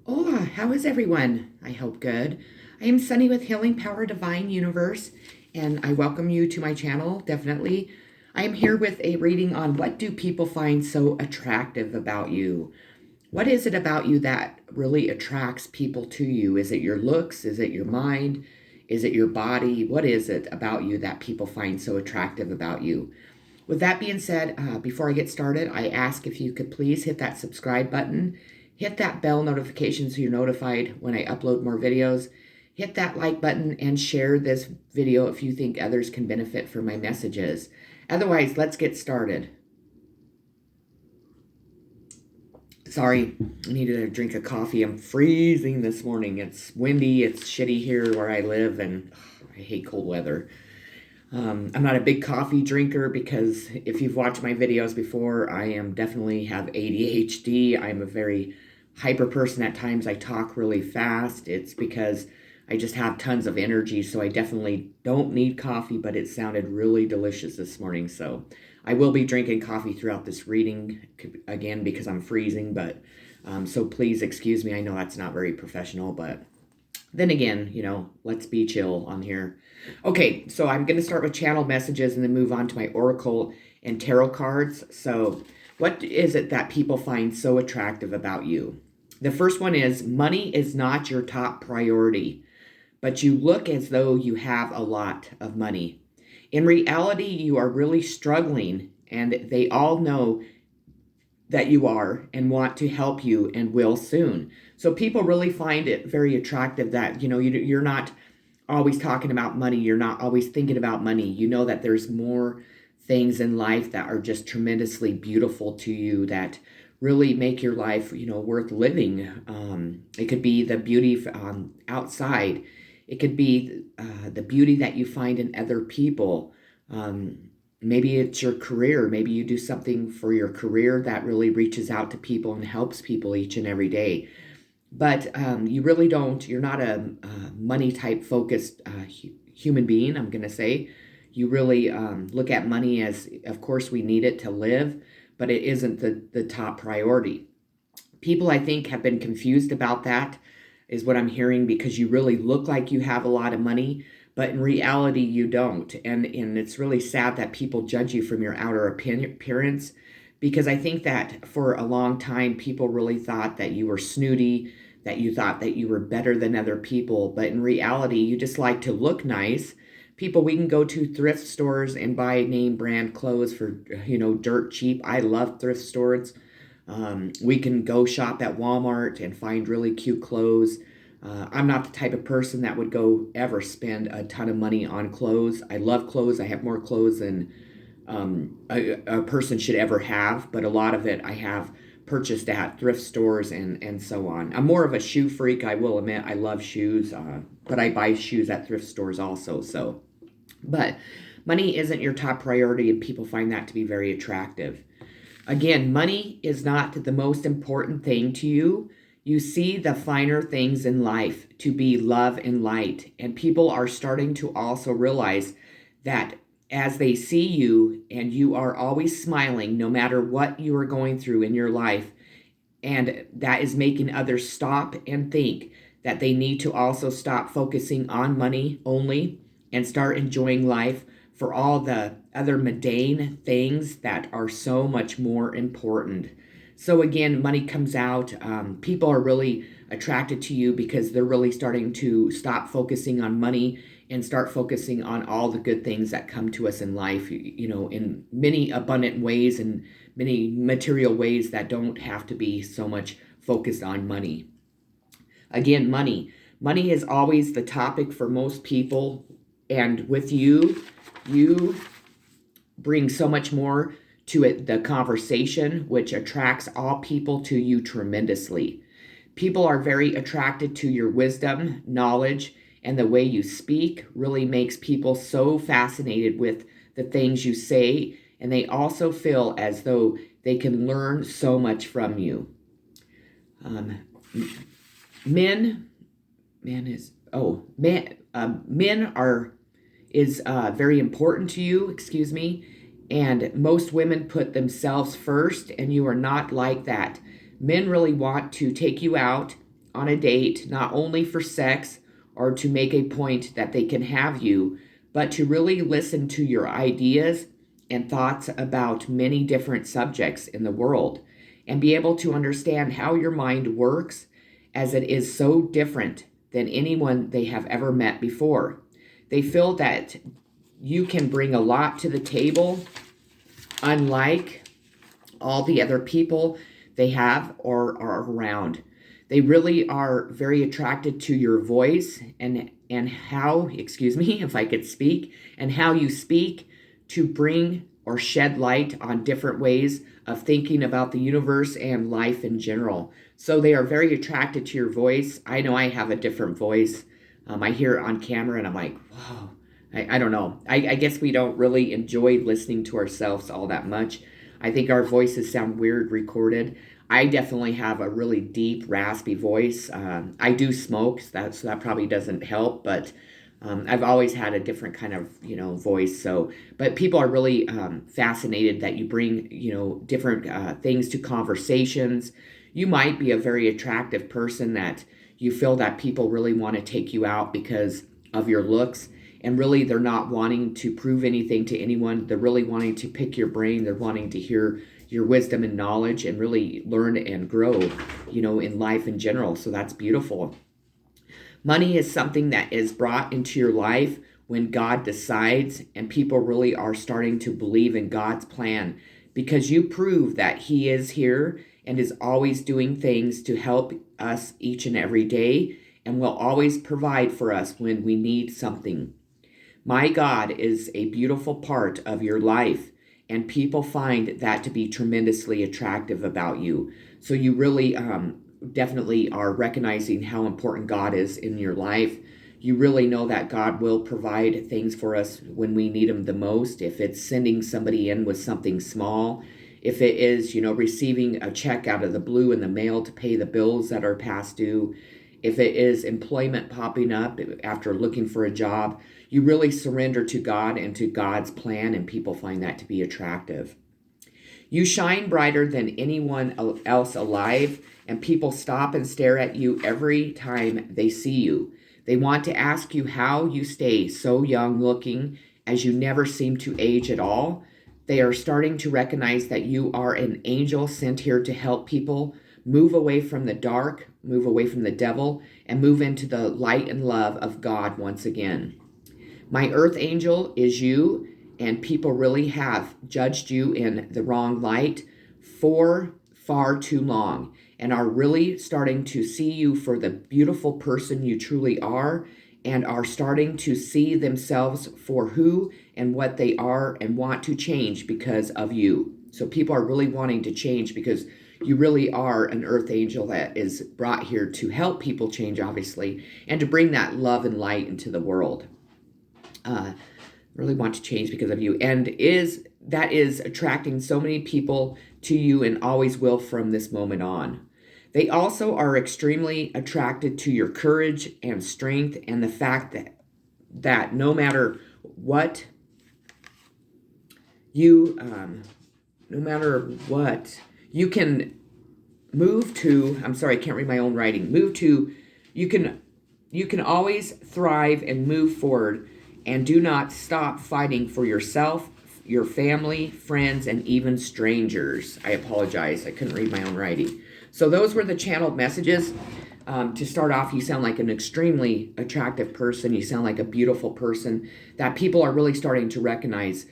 Hola, how is everyone? I hope good. I am Sunny with Healing Power Divine Universe, and I welcome you to my channel, definitely. I am here with a reading on what do people find so attractive about you? What is it about you that really attracts people to you? Is it your looks? Is it your mind? Is it your body? What is it about you that people find so attractive about you? With that being said, before I get started, I ask if you could please hit that subscribe button, hit that bell notification so you're notified when I upload more videos, hit that like button, and share this video if you think others can benefit from my messages. Otherwise, let's get started. Sorry, I needed a drink of coffee. I'm freezing this morning. It's windy, it's shitty here where I live, and I hate cold weather. I'm not a big coffee drinker because if you've watched my videos before, I am definitely have ADHD. I'm a very hyper person at times. I talk really fast. It's because I just have tons of energy, so I definitely don't need coffee, but it sounded really delicious this morning. So I will be drinking coffee throughout this reading again because I'm freezing, but so please excuse me. I know that's not very professional, but then again, let's be chill on here. Okay, so I'm going to start with channel messages and then move on to my oracle and tarot cards. So, what is it that people find so attractive about you? The first one is money is not your top priority, but you look as though you have a lot of money. In reality, you are really struggling, and they all know that you are and want to help you and will soon. So people really find it very attractive that, you're not always talking about money. You're not always thinking about money. You know that there's more things in life that are just tremendously beautiful to you that really make your life, worth living. It could be the beauty outside. It could be the beauty that you find in other people. Maybe it's your career. Maybe you do something for your career that really reaches out to people and helps people each and every day. But you really don't, you're not a money type focused human being, I'm going to say. You really look at money as, of course, we need it to live, but it isn't the top priority. People, I think, have been confused about that, is what I'm hearing, because you really look like you have a lot of money, but in reality, you don't. And it's really sad that people judge you from your outer appearance, because I think that for a long time, people really thought that you were snooty, that you thought that you were better than other people. But in reality, you just like to look nice. People, we can go to thrift stores and buy name brand clothes for, dirt cheap. I love thrift stores. We can go shop at Walmart and find really cute clothes. I'm not the type of person that would go ever spend a ton of money on clothes. I love clothes. I have more clothes than a person should ever have, but a lot of it I have purchased at thrift stores and so on. I'm more of a shoe freak, I will admit. I love shoes, but I buy shoes at thrift stores also. But money isn't your top priority, and people find that to be very attractive. Again, money is not the most important thing to you. You see the finer things in life to be love and light. And people are starting to also realize that as they see you and you are always smiling no matter what you are going through in your life, and that is making others stop and think that they need to also stop focusing on money only and start enjoying life for all the other mundane things that are so much more important. So again, money comes out. People are really attracted to you because they're really starting to stop focusing on money and start focusing on all the good things that come to us in life, in many abundant ways and many material ways that don't have to be so much focused on money. Again, money. Money is always the topic for most people. And with you, you bring so much more to it, the conversation, which attracts all people to you tremendously. People are very attracted to your wisdom, knowledge, and the way you speak really makes people so fascinated with the things you say, and they also feel as though they can learn so much from you. Men is very important to you, excuse me, and most women put themselves first, and you are not like that. Men really want to take you out on a date, not only for sex or to make a point that they can have you, but to really listen to your ideas and thoughts about many different subjects in the world and be able to understand how your mind works, as it is so different than anyone they have ever met before. They feel that you can bring a lot to the table, unlike all the other people they have or are around. They really are very attracted to your voice and how, excuse me, if I could speak, and how you speak to bring or shed light on different ways of thinking about the universe and life in general. So they are very attracted to your voice. I know I have a different voice. I hear it on camera and I'm like, whoa, I don't know. I guess we don't really enjoy listening to ourselves all that much. I think our voices sound weird recorded. I definitely have a really deep, raspy voice. I do smoke, so that probably doesn't help, but I've always had a different kind of, voice. So, but people are really fascinated that you bring, different things to conversations. You might be a very attractive person that you feel that people really want to take you out because of your looks. And really, they're not wanting to prove anything to anyone. They're really wanting to pick your brain. They're wanting to hear your wisdom and knowledge and really learn and grow, in life in general. So that's beautiful. Money is something that is brought into your life when God decides, and people really are starting to believe in God's plan because you prove that He is here and is always doing things to help us each and every day and will always provide for us when we need something. My God is a beautiful part of your life, and people find that to be tremendously attractive about you. So you really definitely are recognizing how important God is in your life. You really know that God will provide things for us when we need Him the most. If it's sending somebody in with something small, if it is, receiving a check out of the blue in the mail to pay the bills that are past due, if it is employment popping up after looking for a job, you really surrender to God and to God's plan, and people find that to be attractive. You shine brighter than anyone else alive, and people stop and stare at you every time they see you. They want to ask you how you stay so young looking, as you never seem to age at all. They are starting to recognize that you are an angel sent here to help people move away from the dark, move away from the devil, and move into the light and love of God once again. My earth angel is you, and people really have judged you in the wrong light for far too long and are really starting to see you for the beautiful person you truly are, and are starting to see themselves for who and what they are and want to change because of you. So people are really wanting to change because you really are an earth angel that is brought here to help people change, obviously, and to bring that love and light into the world. Really want to change because of you, and that is attracting so many people to you and always will from this moment on. They also are extremely attracted to your courage and strength, and the fact that no matter what you can move to. I'm sorry, I can't read my own writing. You can always thrive and move forward, and do not stop fighting for yourself, your family, friends, and even strangers. I apologize, I couldn't read my own writing. So those were the channeled messages. To start off, you sound like an extremely attractive person. You sound like a beautiful person that people are really starting to recognize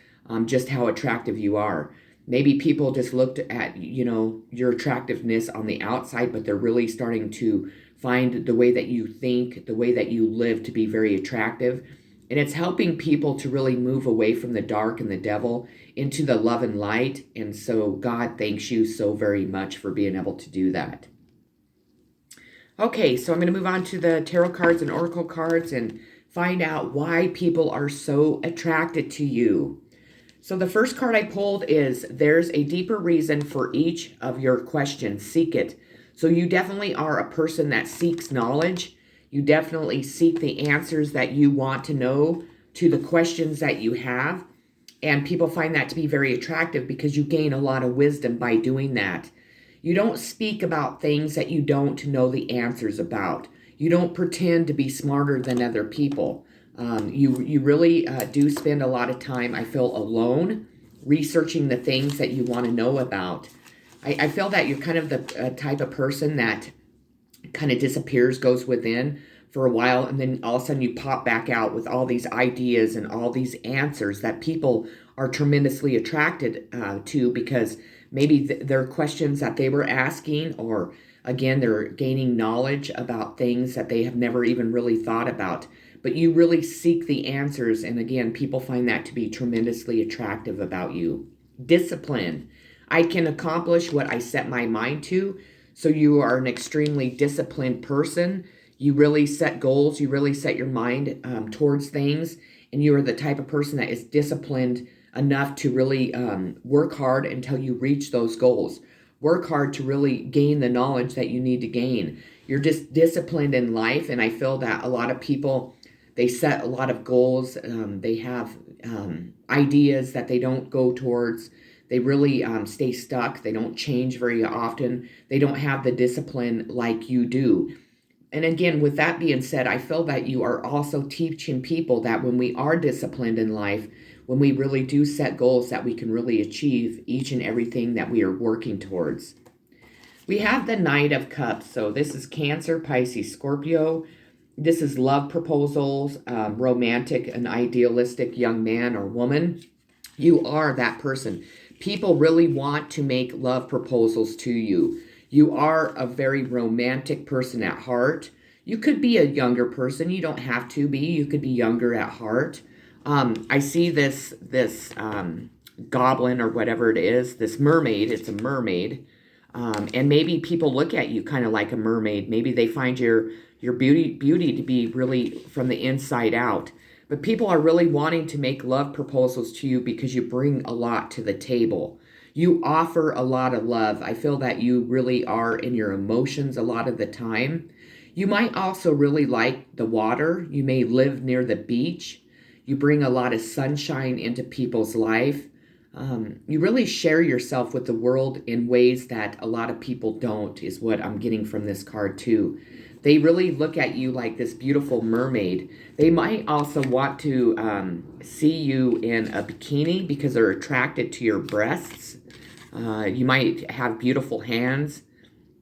just how attractive you are. Maybe people just looked at, your attractiveness on the outside, but they're really starting to find the way that you think, the way that you live to be very attractive. And it's helping people to really move away from the dark and the devil into the love and light. And so God thanks you so very much for being able to do that. Okay, so I'm going to move on to the tarot cards and oracle cards and find out why people are so attracted to you. So the first card I pulled is there's a deeper reason for each of your questions. Seek it. So you definitely are a person that seeks knowledge. You definitely seek the answers that you want to know to the questions that you have. And people find that to be very attractive because you gain a lot of wisdom by doing that. You don't speak about things that you don't know the answers about. You don't pretend to be smarter than other people. You really do spend a lot of time, I feel, alone, researching the things that you want to know about. I feel that you're kind of the type of person that kind of disappears, goes within for a while, and then all of a sudden you pop back out with all these ideas and all these answers that people are tremendously attracted to, because maybe they're questions that they were asking, or again, they're gaining knowledge about things that they have never even really thought about. But you really seek the answers, and again, people find that to be tremendously attractive about you. Discipline. I can accomplish what I set my mind to. So you are an extremely disciplined person. You really set goals. You really set your mind towards things. And you are the type of person that is disciplined enough to really work hard until you reach those goals. Work hard to really gain the knowledge that you need to gain. You're just disciplined in life. And I feel that a lot of people, they set a lot of goals. They have ideas that they don't go towards. They really stay stuck. They don't change very often. They don't have the discipline like you do. And again, with that being said, I feel that you are also teaching people that when we are disciplined in life, when we really do set goals, that we can really achieve each and everything that we are working towards. We have the Knight of Cups. So this is Cancer, Pisces, Scorpio. This is love proposals, romantic, an idealistic young man or woman. You are that person. People really want to make love proposals to you. You are a very romantic person at heart. You could be a younger person. You don't have to be. You could be younger at heart. I see this goblin or whatever it is, this mermaid. It's a mermaid. And maybe people look at you kind of like a mermaid. Maybe they find your beauty to be really from the inside out. But people are really wanting to make love proposals to you because you bring a lot to the table. You offer a lot of love. I feel that you really are in your emotions a lot of the time. You might also really like the water. You may live near the beach. You bring a lot of sunshine into people's life. You really share yourself with the world in ways that a lot of people don't, is what I'm getting from this card too. They really look at you like this beautiful mermaid. They might also want to see you in a bikini because they're attracted to your breasts. You might have beautiful hands.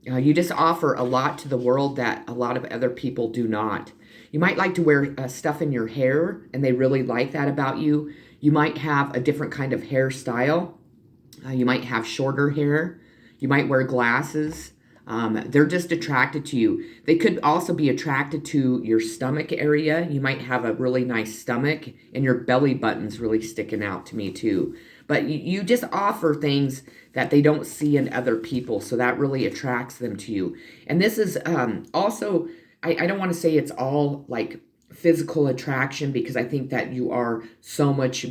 You just offer a lot to the world that a lot of other people do not. You might like to wear stuff in your hair, and they really like that about you. You might have a different kind of hairstyle. You might have shorter hair. You might wear glasses. They're just attracted to you. They could also be attracted to your stomach area. You might have a really nice stomach, and your belly button's really sticking out to me too. But you just offer things that they don't see in other people, so that really attracts them to you. And this is also, I don't want to say it's all like physical attraction, because I think that you are so much,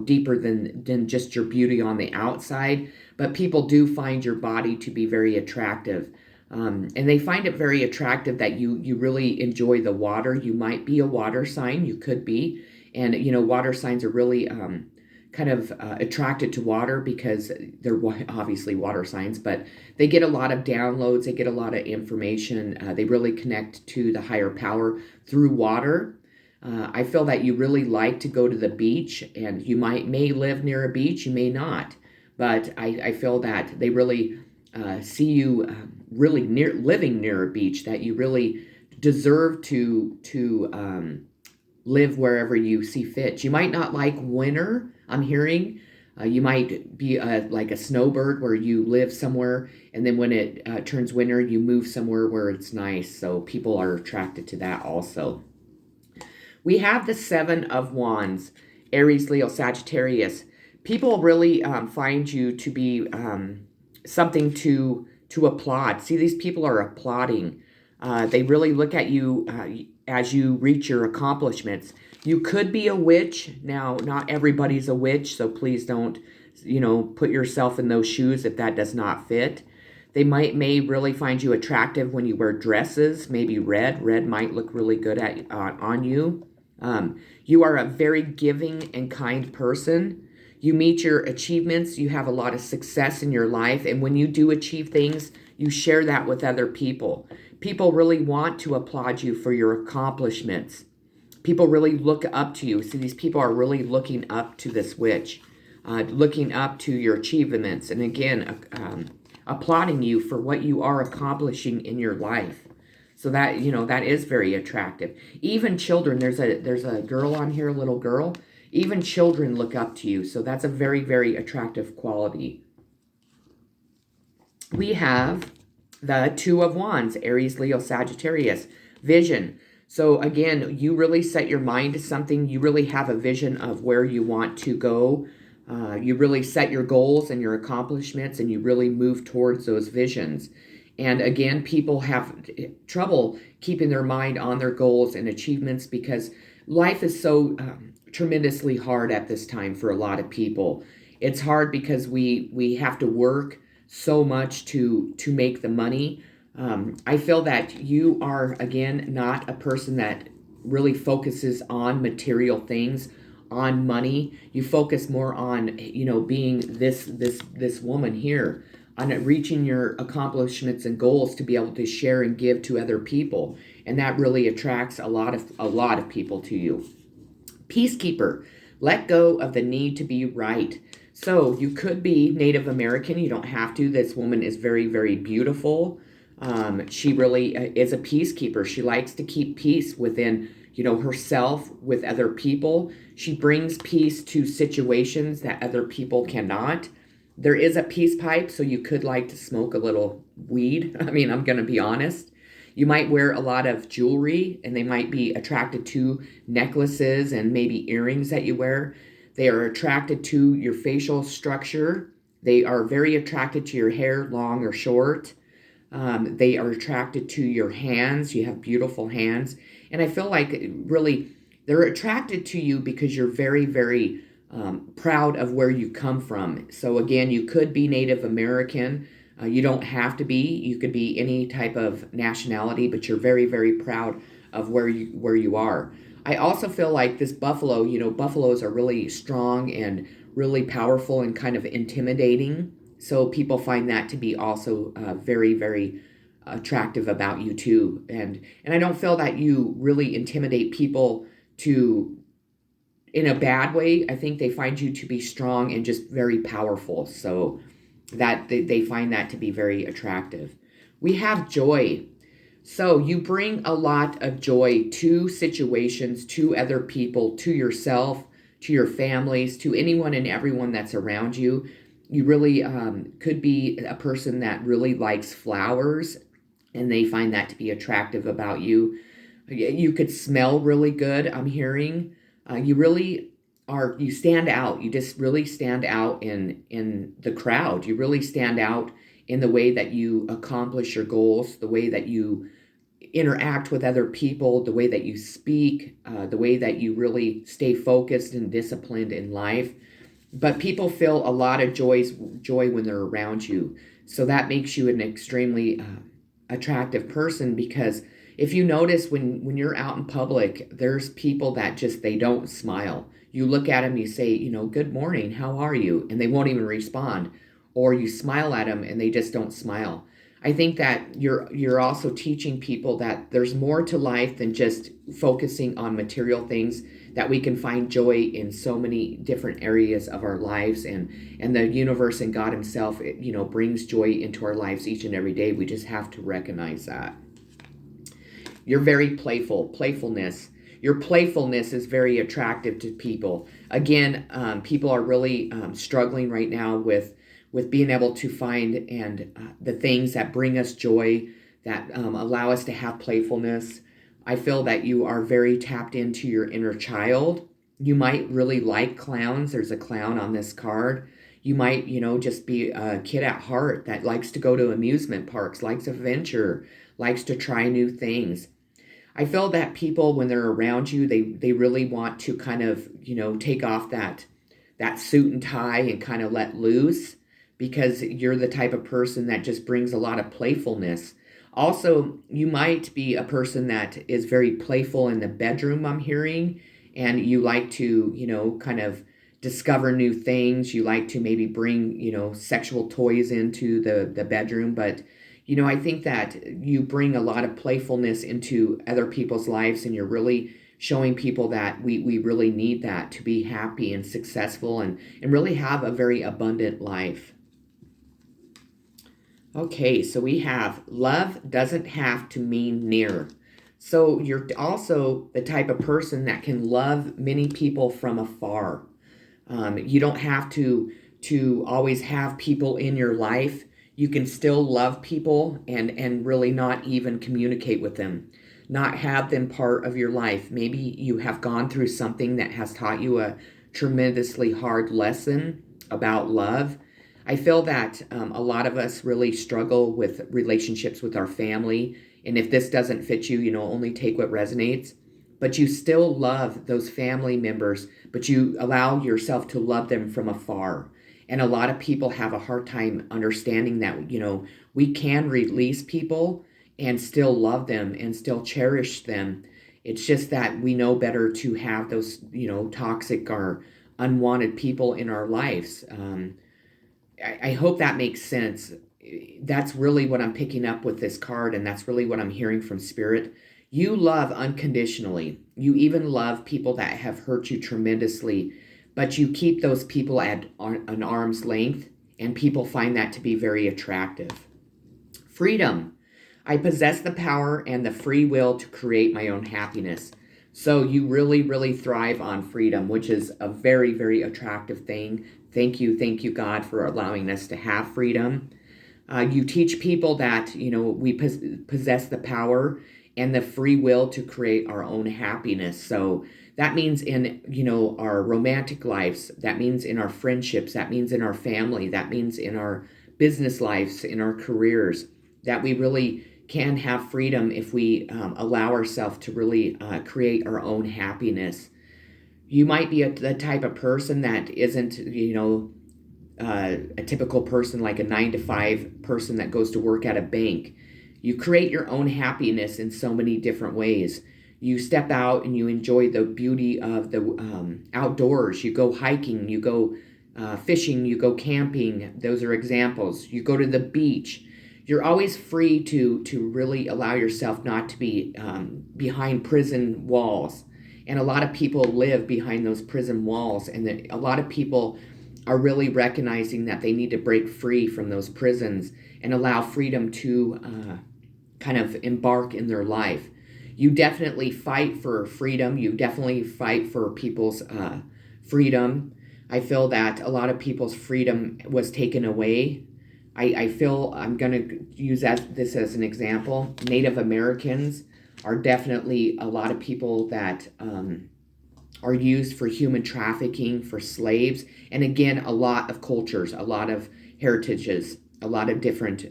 deeper than just your beauty on the outside. But people do find your body to be very attractive. And they find it very attractive that you really enjoy the water. You might be a water sign. You could be. And, water signs are really kind of attracted to water because they're obviously water signs. But they get a lot of downloads. They get a lot of information. They really connect to the higher power through water. I feel that you really like to go to the beach. And you may live near a beach. You may not. But I feel that they really see you really living near a beach, that you really deserve to live wherever you see fit. You might not like winter, I'm hearing. You might be like a snowbird where you live somewhere, and then when it turns winter, you move somewhere where it's nice. So people are attracted to that also. We have the Seven of Wands, Aries, Leo, Sagittarius. People really find you to be something to applaud. See, these people are applauding. They really look at you as you reach your accomplishments. You could be a witch. Now, not everybody's a witch, so please don't, put yourself in those shoes if that does not fit. They may really find you attractive when you wear dresses, maybe red. Red might look really good on you. You are a very giving and kind person. You meet your achievements, you have a lot of success in your life, and when you do achieve things, you share that with other people. People really want to applaud you for your accomplishments. People really look up to you. See, these people are really looking up to this witch, looking up to your achievements, and again, applauding you for what you are accomplishing in your life. So that, that is very attractive. Even children, there's a girl on here, a little girl. Even children look up to you. So that's a very, very attractive quality. We have the Two of Wands, Aries, Leo, Sagittarius. Vision. So again, you really set your mind to something. You really have a vision of where you want to go. You really set your goals and your accomplishments, and you really move towards those visions. And again, people have trouble keeping their mind on their goals and achievements because life is so tremendously hard at this time for a lot of people. It's hard because we have to work so much to make the money. I feel that you are, again, not a person that really focuses on material things, on money. You focus more on, being this woman here, on reaching your accomplishments and goals to be able to share and give to other people. And that really attracts a lot of people to you. Peacekeeper, let go of the need to be right. So you could be Native American. You don't have to. This woman is very, very beautiful. She really is a peacekeeper. She likes to keep peace within, herself, with other people. She brings peace to situations that other people cannot. There is a peace pipe, so you could like to smoke a little weed. I mean, I'm going to be honest. You might wear a lot of jewelry, and they might be attracted to necklaces and maybe earrings that you wear. They are attracted to your facial structure. They are very attracted to your hair, long or short. They are attracted to your hands. You have beautiful hands. And I feel like really they're attracted to you because you're very, very proud of where you come from. So again, you could be Native American. You don't have to be. You could be any type of nationality, but you're very, very proud of where you are. I also feel like this buffalo, buffaloes are really strong and really powerful and kind of intimidating. So people find that to be also very, very attractive about you too. And I don't feel that you really intimidate people in a bad way. I think they find you to be strong and just very powerful. So that they find that to be very attractive. We have joy. So you bring a lot of joy to situations, to other people, to yourself, to your families, to anyone and everyone that's around you. You really could be a person that really likes flowers, and they find that to be attractive about you. You could smell really good, I'm hearing. You stand out. You just really stand out in the crowd. You really stand out in the way that you accomplish your goals, the way that you interact with other people, the way that you speak, the way that you really stay focused and disciplined in life. But people feel a lot of joy when they're around you. So that makes you an extremely attractive person, because if you notice when you're out in public, there's people that they don't smile. You look at them, you say, good morning, how are you? And they won't even respond. Or you smile at them and they just don't smile. I think that you're also teaching people that there's more to life than just focusing on material things, that we can find joy in so many different areas of our lives, and the universe and God himself, brings joy into our lives each and every day. We just have to recognize that. You're very playfulness. Your playfulness is very attractive to people. Again, people are really struggling right now with being able to find the things that bring us joy, that allow us to have playfulness. I feel that you are very tapped into your inner child. You might really like clowns. There's a clown on this card. You might, just be a kid at heart that likes to go to amusement parks, likes adventure, likes to try new things. I feel that people, when they're around you, they really want to kind of, take off that suit and tie and kind of let loose, because you're the type of person that just brings a lot of playfulness. Also, you might be a person that is very playful in the bedroom, I'm hearing, and you like to, kind of discover new things. You like to maybe bring, sexual toys into the bedroom. But, I think that you bring a lot of playfulness into other people's lives, and you're really showing people that we really need that to be happy and successful and really have a very abundant life. Okay, so we have love doesn't have to mean near. So you're also the type of person that can love many people from afar. You don't have to always have people in your life. You can still love people and really not even communicate with them, not have them part of your life. Maybe you have gone through something that has taught you a tremendously hard lesson about love. I feel that a lot of us really struggle with relationships with our family. And if this doesn't fit you, only take what resonates. But you still love those family members, but you allow yourself to love them from afar. And a lot of people have a hard time understanding that, we can release people and still love them and still cherish them. It's just that we know better to have those, toxic or unwanted people in our lives. I hope that makes sense. That's really what I'm picking up with this card, and that's really what I'm hearing from Spirit. You love unconditionally. You even love people that have hurt you tremendously, but you keep those people at an arm's length, and people find that to be very attractive. Freedom. I possess the power and the free will to create my own happiness. So you really, really thrive on freedom, which is a very, very attractive thing. Thank you, God, for allowing us to have freedom. You teach people that, we possess the power and the free will to create our own happiness. So that means in, our romantic lives, that means in our friendships, that means in our family, that means in our business lives, in our careers, that we really can have freedom if we allow ourselves to really create our own happiness. You might be the type of person that isn't, a typical person like a 9-to-5 person that goes to work at a bank. You create your own happiness in so many different ways. You step out and you enjoy the beauty of the outdoors. You go hiking, you go fishing, you go camping. Those are examples. You go to the beach. You're always free to really allow yourself not to be behind prison walls. And a lot of people live behind those prison walls, and a lot of people are really recognizing that they need to break free from those prisons and allow freedom to kind of embark in their life. You definitely fight for freedom. You definitely fight for people's freedom. I feel that a lot of people's freedom was taken away. I feel I'm going to use this as an example. Native Americans are definitely a lot of people that are used for human trafficking, for slaves. And again, a lot of cultures, a lot of heritages, a lot of different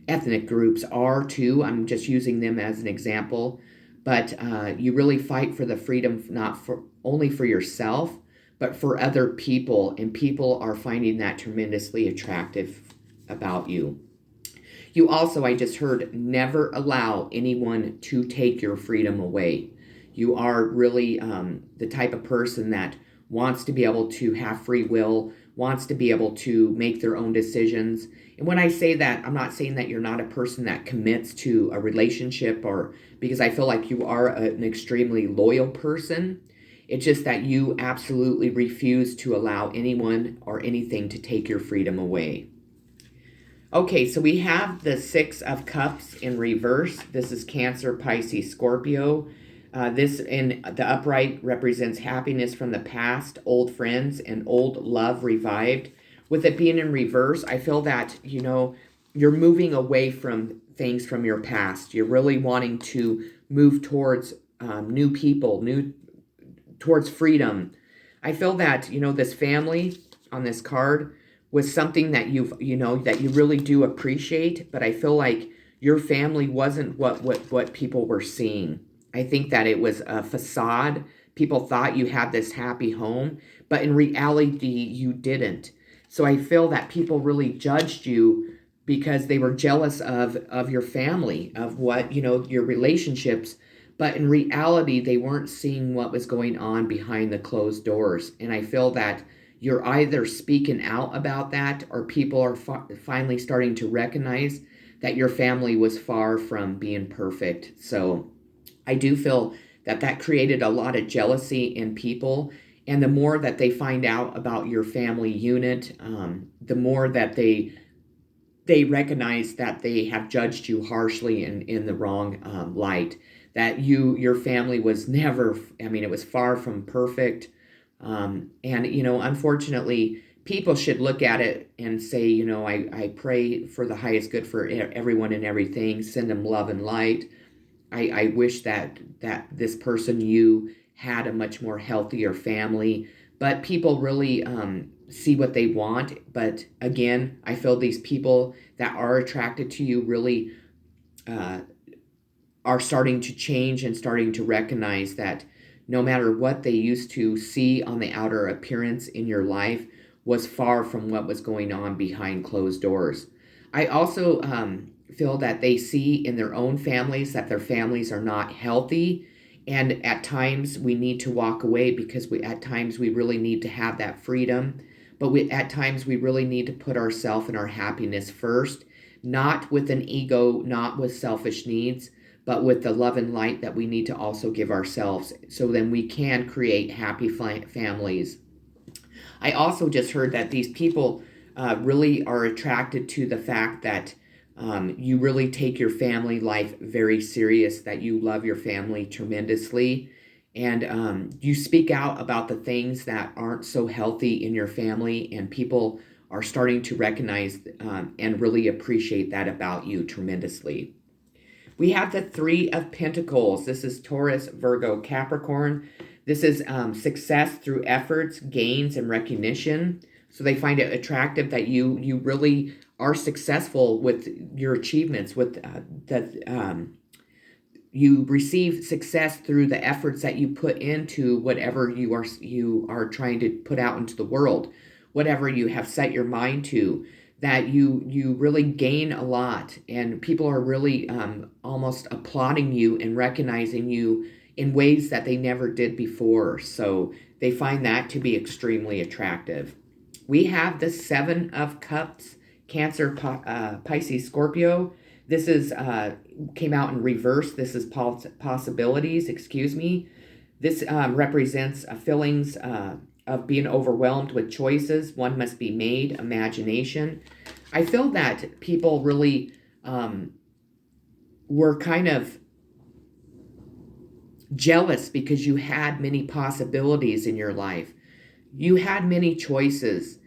ethnic groups are too. I'm just using them as an example. But you really fight for the freedom, not for only for yourself, but for other people. And people are finding that tremendously attractive about you. You also, I just heard, never allow anyone to take your freedom away. You are really the type of person that wants to be able to have free will, wants to be able to make their own decisions. And when I say that, I'm not saying that you're not a person that commits to a relationship, or because I feel like you are an extremely loyal person. It's just that you absolutely refuse to allow anyone or anything to take your freedom away. Okay, so we have the Six of Cups in reverse. This is Cancer, Pisces, Scorpio. This in the upright represents happiness from the past, old friends, and old love revived. With it being in reverse, I feel that, you're moving away from things from your past. You're really wanting to move towards new people, towards freedom. I feel that, this family on this card was something that that you really do appreciate, but I feel like your family wasn't what people were seeing. I think that it was a facade. People thought you had this happy home, but in reality, you didn't. So I feel that people really judged you because they were jealous of your family, of what, your relationships. But in reality, they weren't seeing what was going on behind the closed doors. And I feel that you're either speaking out about that, or people are finally starting to recognize that your family was far from being perfect. So I do feel that that created a lot of jealousy in people. And the more that they find out about your family unit, the more that they recognize that they have judged you harshly in the wrong light. That your family was never, I mean, it was far from perfect. And, unfortunately, people should look at it and say, I pray for the highest good for everyone and everything. Send them love and light. I wish that this person you had a much more healthier family. But people really see what they want. But again, I feel these people that are attracted to you really are starting to change and starting to recognize that no matter what they used to see on the outer appearance in your life was far from what was going on behind closed doors. I also feel that they see in their own families that their families are not healthy. And at times we need to walk away because at times we really need to have that freedom. But at times we really need to put ourselves and our happiness first, not with an ego, not with selfish needs, but with the love and light that we need to also give ourselves. So then we can create happy families. I also just heard that these people really are attracted to the fact that you really take your family life very serious, that you love your family tremendously, and you speak out about the things that aren't so healthy in your family, and people are starting to recognize and really appreciate that about you tremendously. We have the Three of Pentacles. This is Taurus, Virgo, Capricorn. This is success through efforts, gains, and recognition. So they find it attractive that you really are successful with your achievements, with you receive success through the efforts that you put into whatever you are trying to put out into the world, whatever you have set your mind to. That you really gain a lot, and people are really almost applauding you and recognizing you in ways that they never did before. So they find that to be extremely attractive. We have the Seven of Cups, Cancer, Pisces, Scorpio. This is came out in reverse. This is possibilities, excuse me. This represents feelings of being overwhelmed with choices. One must be made, imagination. I feel that people really were kind of jealous because you had many possibilities in your life. You had many choices.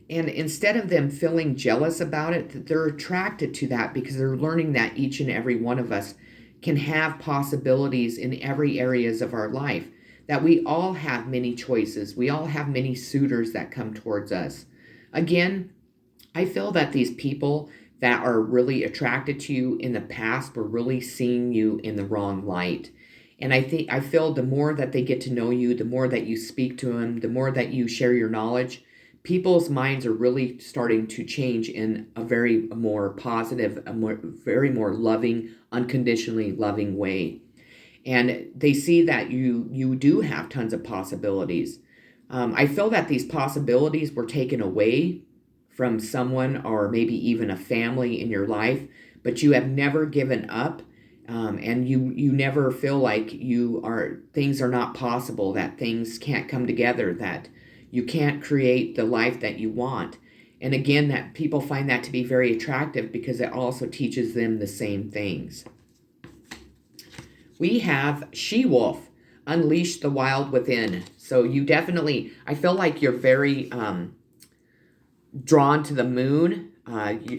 And instead of them feeling jealous about it, they're attracted to that because they're learning that each and every one of us can have possibilities in every areas of our life. That we all have many choices. We all have many suitors that come towards us. Again, I feel that these people that are really attracted to you in the past were really seeing you in the wrong light. And I feel the more that they get to know you, the more that you speak to them, the more that you share your knowledge, people's minds are really starting to change in a very more positive, very more loving, unconditionally loving way. And they see that you do have tons of possibilities. I feel that these possibilities were taken away from someone or maybe even a family in your life, but you have never given up, and you never feel like things are not possible, that things can't come together, that you can't create the life that you want. And again, that people find that to be very attractive because it also teaches them the same things. We have She-Wolf, Unleash the Wild Within. So you definitely, I feel like you're very drawn to the moon.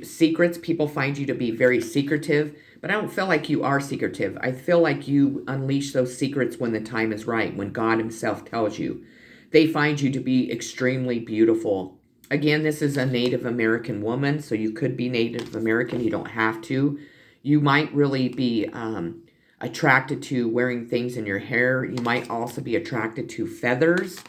Secrets, people find you to be very secretive, but I don't feel like you are secretive. I feel like you unleash those secrets when the time is right, when God himself tells you. They find you to be extremely beautiful. Again, this is a Native American woman, so you could be Native American. You don't have to. You might really be attracted to wearing things in your hair. You might also be attracted to feathers.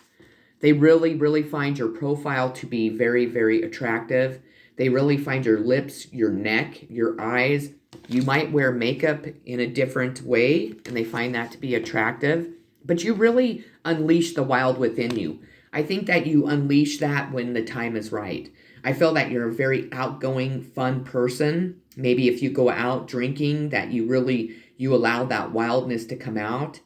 They really, really find your profile to be very, very attractive. They really find your lips, your neck, your eyes, You might wear makeup in a different way, and they find that to be attractive. But you really unleash the wild within you. I think that you unleash that when the time is right. I feel that you're a very outgoing, fun person. Maybe if you go out drinking, that you allow that wildness to come out.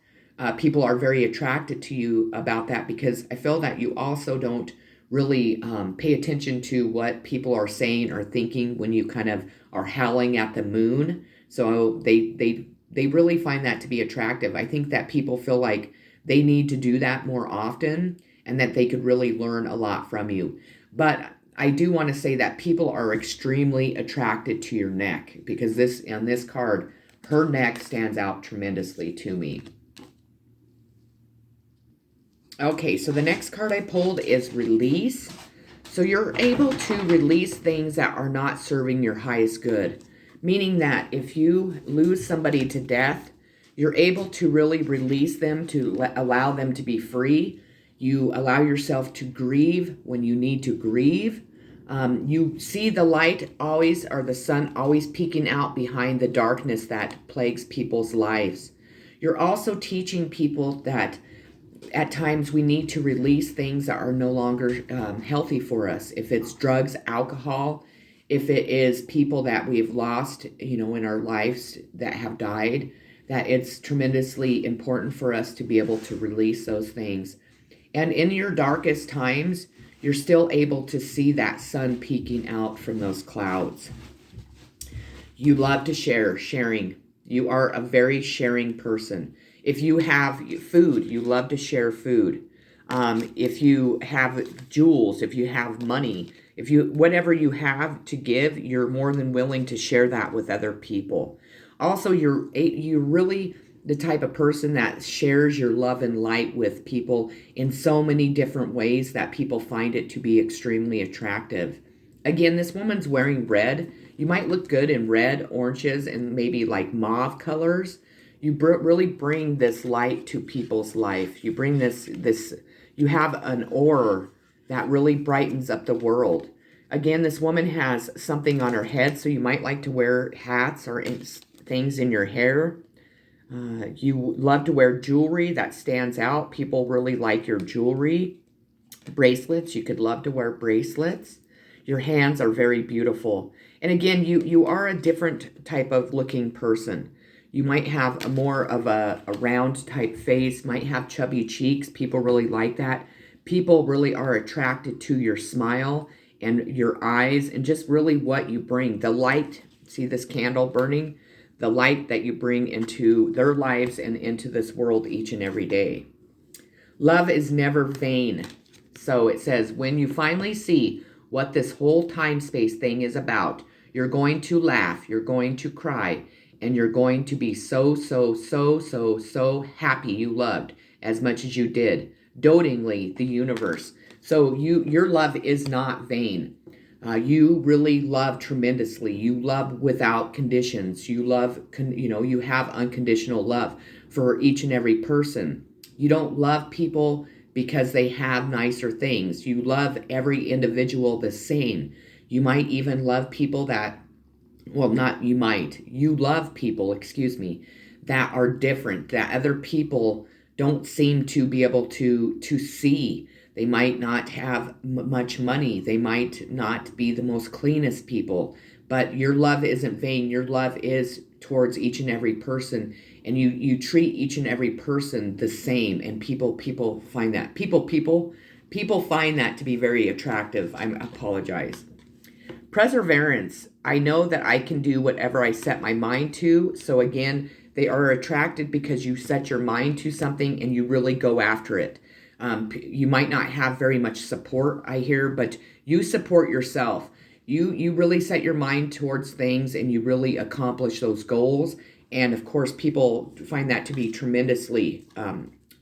People are very attracted to you about that because I feel that you also don't really pay attention to what people are saying or thinking when you kind of are howling at the moon. So they really find that to be attractive. I think that people feel like they need to do that more often and that they could really learn a lot from you. But I do want to say that people are extremely attracted to your neck because on this card, her neck stands out tremendously to me. Okay, so the next card I pulled is release. So you're able to release things that are not serving your highest good. Meaning that if you lose somebody to death, you're able to really release them, to allow them to be free. You allow yourself to grieve when you need to grieve. You see the light always, or the sun always peeking out behind the darkness that plagues people's lives. You're also teaching people that at times we need to release things that are no longer healthy for us. If it's drugs, alcohol, if it is people that we've lost, in our lives that have died, that it's tremendously important for us to be able to release those things. And in your darkest times, you're still able to see that sun peeking out from those clouds. You love to sharing. You are a very sharing person. If you have food, you love to share food. If you have jewels, if you have money, whatever you have to give, you're more than willing to share that with other people. Also, you're really the type of person that shares your love and light with people in so many different ways that people find it to be extremely attractive. Again, this woman's wearing red. You might look good in red, oranges, and maybe like mauve colors. You really bring this light to people's life. You bring you have an aura that really brightens up the world. Again, this woman has something on her head, so you might like to wear hats or things in your hair. You love to wear jewelry that stands out. People really like your jewelry. Bracelets, you could love to wear bracelets. Your hands are very beautiful. And again, you are a different type of looking person. You might have more of a round type face, might have chubby cheeks. People really like that. People really are attracted to your smile and your eyes and just really what you bring. The light, see this candle burning? The light that you bring into their lives and into this world each and every day. Love is never vain. So it says, when you finally see what this whole time space thing is about, you're going to laugh, you're going to cry, and you're going to be so happy you loved as much as you did. Dotingly, the universe. So your love is not vain. You really love tremendously. You love without conditions. You love, you have unconditional love for each and every person. You don't love people because they have nicer things. You love every individual the same. You might even love people that, you love people, that are different, that other people don't seem to be able to see. They might not have much money. They might not be the most cleanest people. But your love isn't vain. Your love is towards each and every person. And you treat each and every person the same. And people find that. People find that to be very attractive. I apologize. Perseverance. I know that I can do whatever I set my mind to. So again, they are attracted because you set your mind to something and you really go after it. You might not have very much support, I hear, but you support yourself. You really set your mind towards things and you really accomplish those goals. And of course, people find that to be tremendously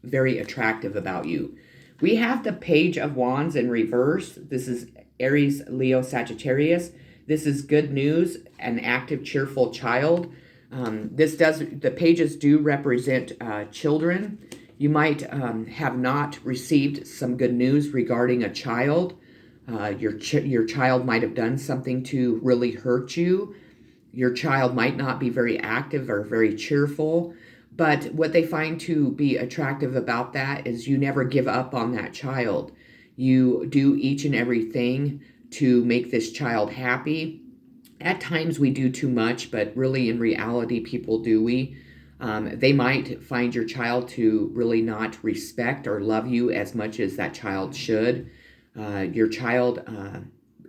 very attractive about you. We have the Page of Wands in reverse. This is Aries, Leo, Sagittarius. This is good news, an active, cheerful child. The pages do represent children. You might have not received some good news regarding a child. Your child might have done something to really hurt you. Your child might not be very active or very cheerful, but what they find to be attractive about that is you never give up on that child. You do each and everything to make this child happy. At times we do too much, but really in reality, people do we. They might find your child to really not respect or love you as much as that child should. Your child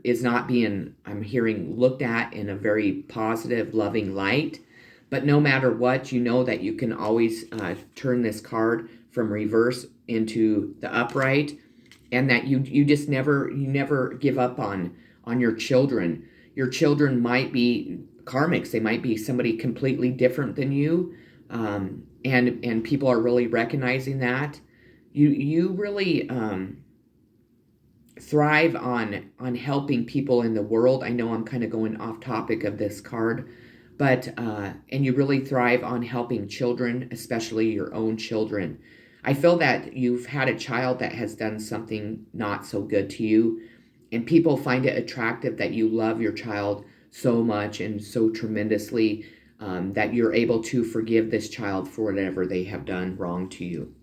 is not being, I'm hearing, looked at in a very positive, loving light. But no matter what, you know that you can always turn this card from reverse into the upright, and that you just never give up on your children. Your children might be karmics. They might be somebody completely different than you, and people are really recognizing that. You really thrive on helping people in the world. I know I'm kind of going off topic of this card, but and you really thrive on helping children, especially your own children. I feel that you've had a child that has done something not so good to you, and people find it attractive that you love your child so much and so tremendously, that you're able to forgive this child for whatever they have done wrong to you.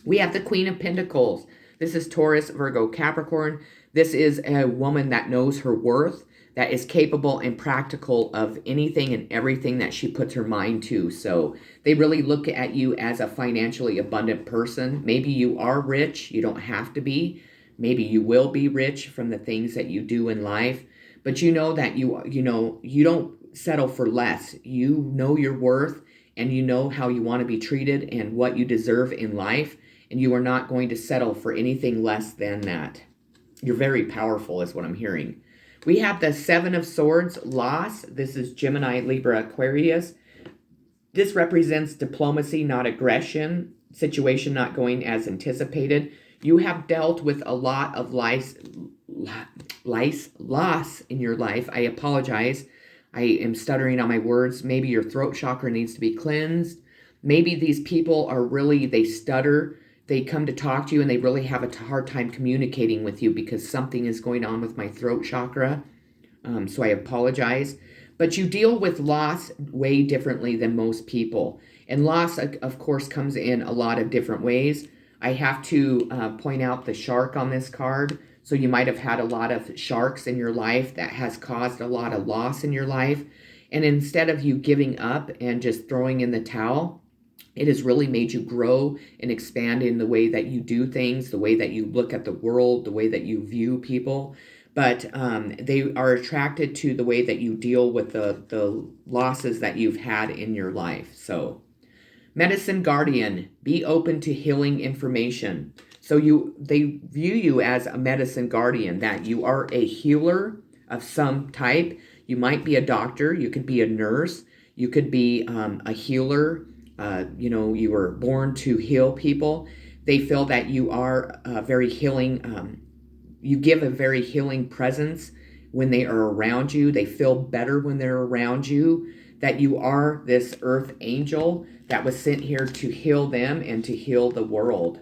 We have the Queen of Pentacles. This is Taurus, Virgo, Capricorn. This is a woman that knows her worth, that is capable and practical of anything and everything that she puts her mind to. So they really look at you as a financially abundant person. Maybe you are rich. You don't have to be. Maybe you will be rich from the things that you do in life. But you know that you don't settle for less. You know your worth, and you know how you want to be treated and what you deserve in life. And you are not going to settle for anything less than that. You're very powerful is what I'm hearing. We have the Seven of Swords, loss. This is Gemini, Libra, Aquarius. This represents diplomacy, not aggression. Situation not going as anticipated. You have dealt with a lot of loss in your life. I apologize. I am stuttering on my words. Maybe your throat chakra needs to be cleansed. Maybe these people are really, they stutter. They come to talk to you and they really have a hard time communicating with you because something is going on with my throat chakra. So I apologize. But you deal with loss way differently than most people. And loss, of course, comes in a lot of different ways. I have to point out the shark on this card. So you might have had a lot of sharks in your life that has caused a lot of loss in your life. And instead of you giving up and just throwing in the towel, it has really made you grow and expand in the way that you do things, the way that you look at the world, the way that you view people. But they are attracted to the way that you deal with the losses that you've had in your life. So, Medicine Guardian, be open to healing information. So they view you as a medicine guardian, that you are a healer of some type. You might be a doctor, you could be a nurse, you could be a healer. You were born to heal people. They feel that you are very healing. You give a very healing presence when they are around you. They feel better when they're around you, that you are this earth angel that was sent here to heal them and to heal the world.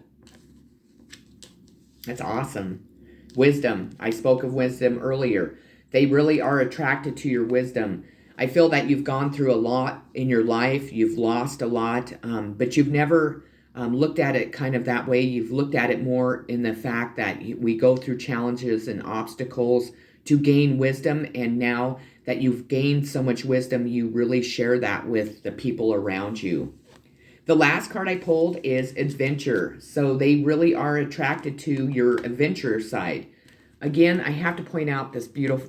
That's awesome. Wisdom. I spoke of wisdom earlier. They really are attracted to your wisdom. I feel that you've gone through a lot in your life. You've lost a lot, but you've never looked at it kind of that way. You've looked at it more in the fact that we go through challenges and obstacles to gain wisdom. And now that you've gained so much wisdom, you really share that with the people around you. The last card I pulled is Adventure. So they really are attracted to your adventure side. Again, I have to point out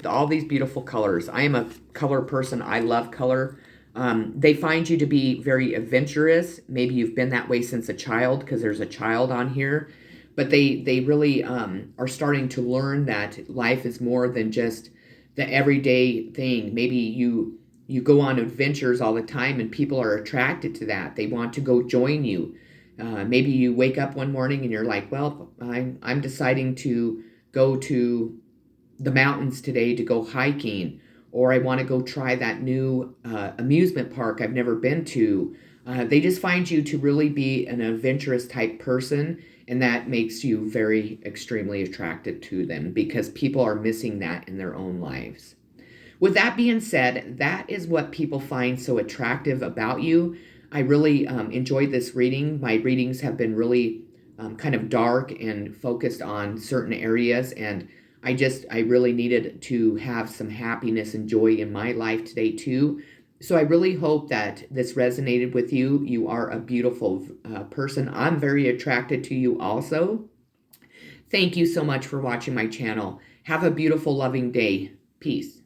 all these beautiful colors. I am a color person. I love color. They find you to be very adventurous. Maybe you've been that way since a child because there's a child on here. But they really are starting to learn that life is more than just the everyday thing. Maybe you go on adventures all the time and people are attracted to that. They want to go join you. Maybe you wake up one morning and you're like, well, I'm deciding to go to the mountains today to go hiking, or I want to go try that new amusement park I've never been to. They just find you to really be an adventurous type person, and that makes you very extremely attracted to them because people are missing that in their own lives. With that being said, that is what people find so attractive about you. I really enjoyed this reading. My readings have been really kind of dark and focused on certain areas, and I really needed to have some happiness and joy in my life today too. So I really hope that this resonated with you. You are a beautiful person. I'm very attracted to you also. Thank you so much for watching my channel. Have a beautiful, loving day. Peace.